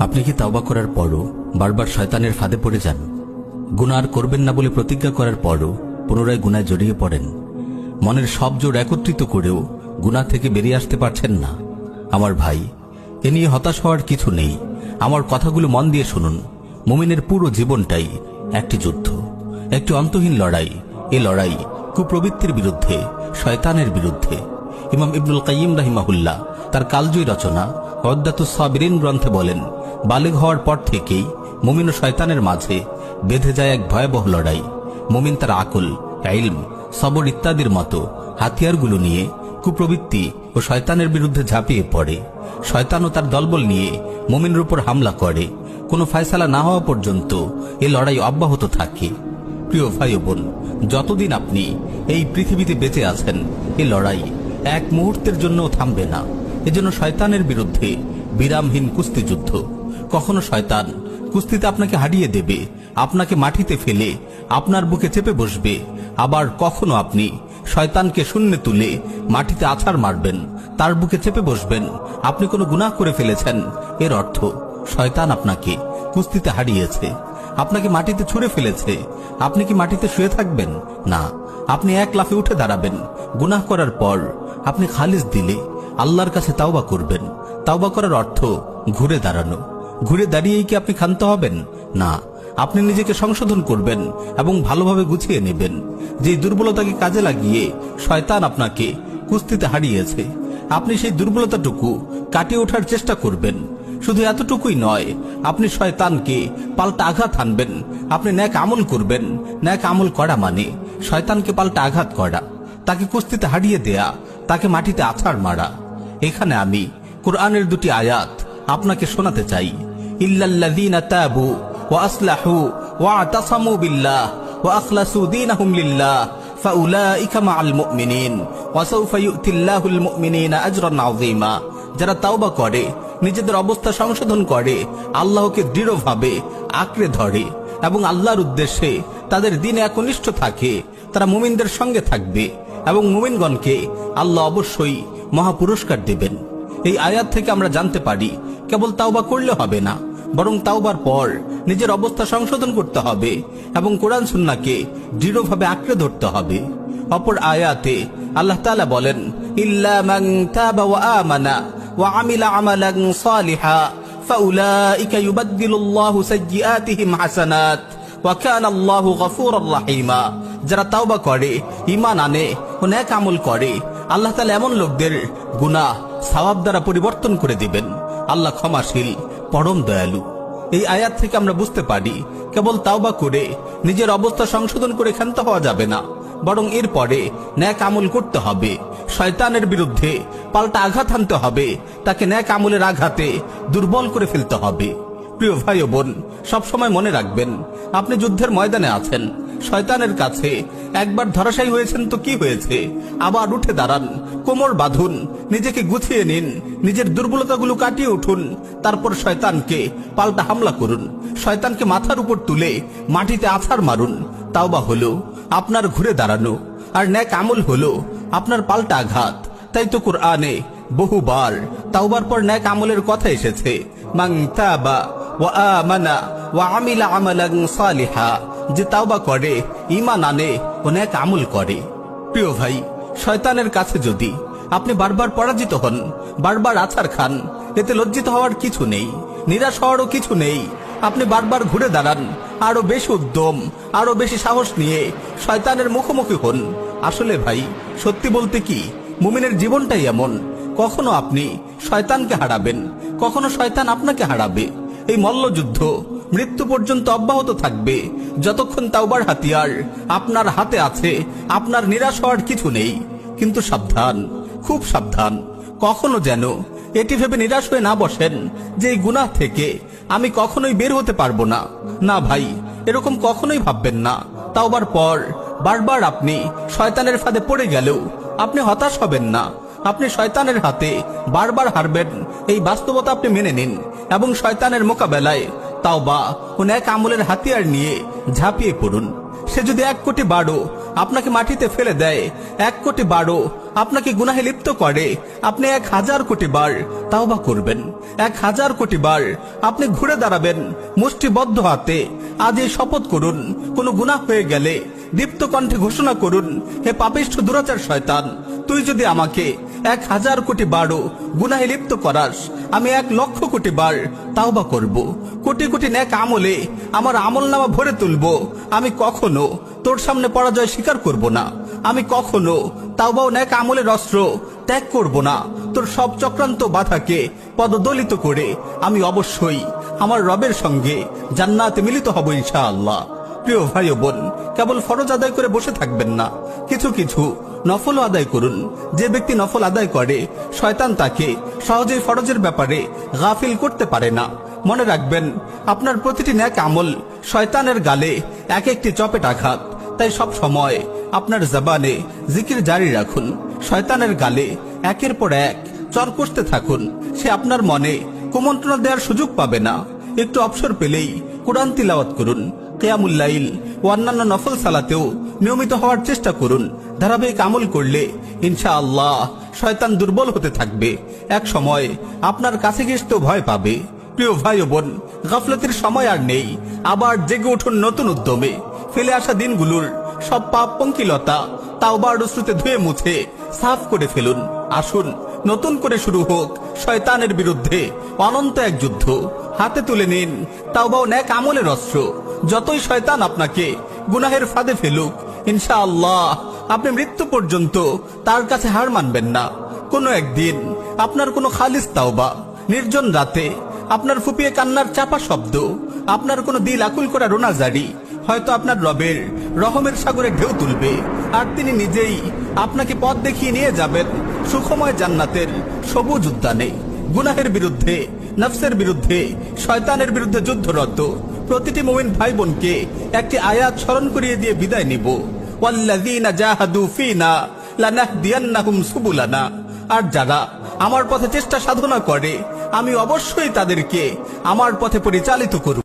আপনি কি তাওবা করার পরও বারবার শয়তানের ফাঁদে পড়ে যান? গুনাহ আর করবেন না বলে প্রতিজ্ঞা করার পরও পুনরায় গুনায় জড়িয়ে পড়েন? মনের সব জোর একত্রিত করেও গুনাহ থেকে বেরিয়ে আসতে পারছেন না? আমার ভাই, এ নিয়ে হতাশ হওয়ার কিছু নেই। আমার কথাগুলো মন দিয়ে শুনুন। মুমিনের পুরো জীবনটাই একটি যুদ্ধ, একটি অন্তহীন লড়াই। এ লড়াই কুপ্রবৃত্তির বিরুদ্ধে, শয়তানের বিরুদ্ধে। ইমাম ইবনুল কাইয়িম রাহিমাহুল্লাহ তার কালজয়ী রচনা উদ্দাতুস সাবিরিন গ্রন্থে বলেন, বালেগ হওয়ার পর থেকেই মুমিন ও শয়তানের মাঝে বেঁধে যায় এক ভয়াবহ লড়াই। মুমিন তার আকল, ইলম, সবর ইত্যাদির মতো হাতিয়ারগুলো নিয়ে কুপ্রবৃত্তি ও শয়তানের বিরুদ্ধে ঝাঁপিয়ে পড়ে। শয়তানও তার দলবল নিয়ে মুমিনের উপর হামলা করে। কোনো ফয়সালা না হওয়া পর্যন্ত এ লড়াই অব্যাহত থাকে। প্রিয় ভাই ও বোন, যতদিন আপনি এই পৃথিবীতে বেঁচে আছেন, এ লড়াই এক মুহূর্তের জন্যও থামবে না। এজন্য শয়তানের বিরুদ্ধে বিরামহীন কুস্তি যুদ্ধ। কখনো শয়তান কুস্তিতে আপনাকে হারিয়ে দেবে, আপনাকে মাটিতে ফেলে আপনার বুকে চেপে বসবে। আবার কখনো আপনি শয়তানকে শূন্যে তুলে মাটিতে আছাড় মারবেন, তার বুকে চেপে বসবেন। আপনি কোনো গুনাহ করে ফেলেছেন, এর অর্থ শয়তান আপনাকে কুস্তিতে হারিয়েছে, আপনাকে মাটিতে ছুঁড়ে ফেলেছে। আপনি কি মাটিতে শুয়ে থাকবেন? না, আপনি এক লাফে উঠে দাঁড়াবেন। গুনাহ করার পর আপনি খালিস দিলে আল্লাহর কাছে তাওবা করবেন। তাওবা করার অর্থ ঘুরে দাঁড়ানো। ঘুরে দাঁড়িয়েই কি আপনি ক্ষান্ত হবেন? না, আপনি নিজেকে সংশোধন করবেন এবং ভালোভাবে গুছিয়ে নেবেন। যে দুর্বলতাকে কাজে লাগিয়ে শয়তান আপনাকে কুস্তিতে হারিয়েছে, আপনি সেই দুর্বলতাটুকু কাটিয়ে ওঠার চেষ্টা করবেন। শুধু এতটুকুই নয়, আপনি শয়তানকে পাল্টা আঘাত হানবেন। আপনি নেক আমল করবেন। নেক আমল করা মানে শয়তানকে পাল্টা আঘাত করা, তাকে কুস্তিতে হারিয়ে দেয়া, তাকে মাটিতে আছাড় মারা। এখানে আমি কোরআনের দুটি আয়াত আপনাকে শোনাতে চাই। ইল্লাল্লাযীনা তাবু ওয়া আসলাহু ওয়া আতাসামু বিল্লাহ ওয়া আখলাসু দীনাহুম লিল্লাহ ফাউলাইকা মাআল মুমিনিন ওয়া সাওফা ইউতিল্লাহুল মুমিনিনা আজরান আযীমা। যারা তাওবা করে, নিজেদের অবস্থা সংশোধন করে, আল্লাহকে দৃঢ়ভাবে আঁকড়ে ধরে এবং আল্লাহর উদ্দেশ্যে তাদের দিনে একনিষ্ঠ থাকে, তারা মুমিনদের সঙ্গে থাকবে এবং মুমিনগণকে আল্লাহ অবশ্যই মহাপুরস্কার দেবেন। এই আয়াত থেকে আমরা জানতে পারি, কেবল তাওবা করলে হবে না, বরং তাওবার পর নিজের অবস্থা সংশোধন করতে হবে এবং কোরআন সুন্নাহকে দৃঢ়ভাবে আঁকড়ে ধরতে হবে। অপর আয়াতে আল্লাহ তাআলা বলেন, ইল্লা মান তাবা ওয়া আমানা ওয়া আমিলা আমালান সালিহা ফাউলাইকা ইউবাদদিলুল্লাহু সাইয়্যাতিহিম হাসানাত ওয়া কানা আল্লাহু গফুরুর রাহিমা। যারা তাওবা করে, ঈমান আনে ও নেক আমল করে, আল্লাহ তাআলা এমন লোকদের গুনাহ সওয়াব দ্বারা পরিবর্তন করে দিবেন। আল্লাহ ক্ষমাশীল, পরম দয়ালু। এই আয়াত থেকে আমরা বুঝতে পারি, কেবল তাওবা করে নিজের অবস্থা সংশোধন করে ক্ষান্ত হওয়া যাবে না, বরং এরপরে নেক আমল করতে হবে। শয়তানের বিরুদ্ধে পাল্টা আঘাত হানতে হবে, তাকে নেক আমলের আঘাতে দুর্বল করে ফেলতে হবে। প্রিয় ভাই ও বোন, সবসময় মনে রাখবেন, আপনি যুদ্ধের ময়দানে আছেন। শয়তানের কাছে একবার ধরাশায়ী হয়েছেন তো কি হয়েছে, আবার উঠে দাঁড়ান, কোমর বাঁধুন, নিজেকে গুছিয়ে নিন, নিজের দুর্বলতাগুলো কাটিয়ে উঠুন। তারপর শয়তানকে পাল্টা হামলা করুন, শয়তানকে মাথার উপর তুলে মাটিতে আছাড় মারুন। তাওবা হলো আপনার ঘুরে দাঁড়ানো, আর নেক আমল হলো আপনার পাল্টা আঘাত। তাই তো কোরআনে বহুবার তাওবার পর নেক আমলের কথা এসেছে। মান তাবা ওয়া আমানা ওয়া আমিলা আমালান সালিহা। যে তাওবা করে, ঈমান আনে ও নেক আমল করে। প্রিয় ভাই, শয়তানের কাছে যদি আপনি বারবার পরাজিত হন, বারবার আছাড় খান, এতে লজ্জিত হওয়ার কিছু নেই, নিরাশ হওয়ারও কিছু নেই। আপনি বারবার ঘুরে দাঁড়ান, আরো বেশি উদ্যম, আরো বেশি সাহস নিয়ে শয়তানের মুখোমুখি হন। আসলে ভাই, সত্যি বলতে কি, মুমিনের জীবনটাই এমন, কখনো আপনি শয়তানকে হারাবেন, কখনো শয়তান আপনাকে হারাবে। এই মল্লযুদ্ধ মৃত্যু পর্যন্ত অব্যাহত থাকবে। যতক্ষণ তাওবার হাতিয়ার আপনার হাতে আছে, আপনার নিরাশ হওয়ার কিছু নেই। কিন্তু সাবধান, খুব সাবধান, কখনো যেন এটি ভেবে নিরাশ হয়ে না বসেন যে এই গুনাহ থেকে আমি কখনোই বের হতে পারবো না। না ভাই, এরকম কখনোই ভাববেন না। তাওবার পর বারবার আপনি শয়তানের ফাঁদে পড়ে গেলেও আপনি হতাশ হবেন না। আপনি শয়তানের হাতে বারবার হারবেন, এই বাস্তবতা আপনি মেনে নিন এবং শয়তানের মোকাবেলায় তাওবা ও নেক আমলের হাতিয়ার নিয়ে ঝাঁপিয়ে পড়ুন। সে যদি 1 কোটি বারও আপনাকে মাটিতে ফেলে দেয়, 1 কোটি বারও আপনাকে গুনাহে লিপ্ত করে, আপনি 1000 কোটি বার তাওবা করবেন, 1000 কোটি বার আপনি ঘুরে দাঁড়াবেন মুষ্টিবদ্ধ হাতে। আজ এই শপথ করুন, কোনো গুনাহ হয়ে গেলে দীপ্ত কণ্ঠে ঘোষণা করুন, হে পাপিষ্ঠ দুরাচার শয়তান, তুই যদি আমাকে 1000 কোটি বারও গুনাহে লিপ্ত করাস, আমি 1,00,000 কোটি বার তাওবা করব, কোটি কোটি নেক আমলে আমার আমলনামা ভরে তুলব। আমি কখনো তোর সামনে পরাজয় স্বীকার করব না, আমি কখনো তাওবা ও নেক আমলের অস্ত্র ত্যাগ করব না। তোর সব চক্রান্ত বাধাকে পদদলিত করে আমি অবশ্যই আমার রবের সঙ্গে জান্নাতে মিলিত হব ইনশাআল্লাহ। প্রিয় ভাই ও বোন, কেবল ফরজ আদায় করে বসে থাকবেন না, কিছু কিছু নফল আদায় করুন। যে ব্যক্তি নফল আদায় করে, শয়তান তাকে সহজেই ফরজের ব্যাপারে গাফিল করতে পারে না। মনে রাখবেন, আপনার প্রতিটি নেক আমল শয়তানের গালে এক একটি চপেট আঘাত। তাই সব সময় আপনার জবানে জিকির জারি রাখুন, শয়তানের গালে একের পর এক চর কষতে থাকুন। সে আপনার মনে কুমন্ত্রণা দেওয়ার সুযোগ পাবে না। একটু অবসর পেলেই কোরআন তিলাওয়াত করুন, কিয়ামুল লাইল ও অন্যান্য নফল সালাতেও নিয়মিত হওয়ার চেষ্টা করুন। ধারাবাহিক আমল করলে ইনশাআল্লাহ শয়তান দুর্বল হতে থাকবে, এক সময় আপনার কাছে ঘেঁষতেও ভয় পাবে। প্রিয় ভাই ও বোন, গাফলতির সময় আর নেই, আবার জেগে উঠুন নতুন উদ্যমে। ফেলে আসা দিনগুলোর সব পাপ পঙ্কিলতা তাওবার অশ্রুতে ধুয়ে মুছে সাফ করে ফেলুন। আসুন নতুন করে শুরু হোক শয়তানের বিরুদ্ধে অনন্ত এক যুদ্ধ। হাতে তুলে নিন তাওবা ও নেক আমলের অস্ত্র। যতই শয়তান আপনাকে গুনাহের ফাঁদে ফেলুক, ইনশাআল্লাহ আপনি মৃত্যু পর্যন্ত তার কাছে হার মানবেন না। কোনো একদিন আপনার কোনো খালিস তাওবা, নির্জন রাতে আপনার ফুপিয়ে কান্নার চাপা শব্দ, আপনার কোনো দিল আকুল করা রোনাজারি হয়তো আপনার রবের রহমের সাগরে ঢেউ তুলবে, আর তিনি নিজেই আপনাকে পথ দেখিয়ে নিয়ে যাবেন সুখময় জান্নাতের সবুজ উদ্যানে। গুনাহের বিরুদ্ধে, নফসের বিরুদ্ধে, শয়তানের বিরুদ্ধে যুদ্ধরত প্রতিটি মুমিন ভাই বোনকে একটি আয়াত স্মরণ করিয়ে দিয়ে বিদায় নিব, ওয়াল্লাযীনা জাহাদু ফীনা লানাহদিয়ান্নাহুম সুবুলানা। আর যারা আমার পথে চেষ্টা সাধনা করে, আমি অবশ্যই তাদেরকে আমার পথে পরিচালিত করব।